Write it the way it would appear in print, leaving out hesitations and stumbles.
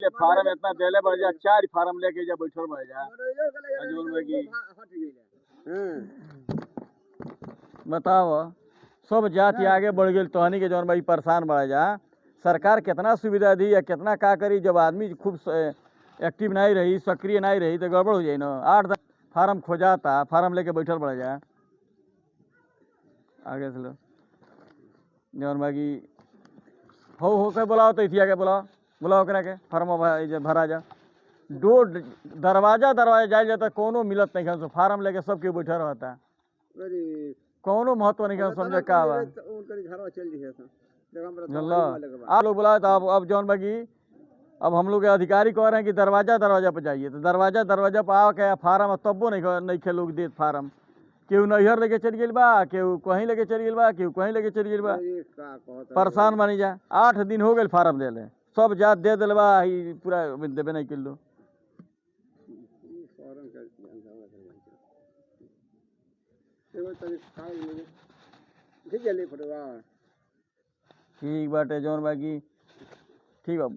ये फार्म इतना देले बढ़ जा, 4 फार्म लेके जा बैठल बढ़ जा जोन में की बताओ सब जाति आगे बढ़ गई तोहनी के जौन भाई परेशान बढ़ जा। सरकार कितना सुविधा दी या कितना का करी, जब आदमी खूब एक्टिव नहीं रही, सक्रिय नहीं रही तो गड़बड़ हो जाए ना। 8 फार्म खोजाता, फार्म लेके बैठल बढ़ जा आगे से लो जौन बाकी हो के बुलाओ तो इतिया के बुलाओ करा के फार्म भरा जा। दरवाजा जाए जाता कोनो मिलत नहीं खान, फार्म लेके सबके बैठा रहता, कोनो महत्व नहीं खान समझे का बा। आप लोग बुलाए तो अब जौन बाकी अब हम लोग के अधिकारी कह रहे हैं कि दरवाजा पे जाइए, तो दरवाजा पे आओ के फार्म तब्बो नहीं खे लोग देत फार्म। केहू नैहर लेके चल गई बा, केहू कहीं लेके चल गई बा, केहू कहीं लेके चल गई बा, परेशान बनी जा। 8 दिन हो गए फार्म दे ले, सब जात दे दिल बा, पूरा देवे नहीं किलो। ठीक बाटे जौन बाकी ठीक बा।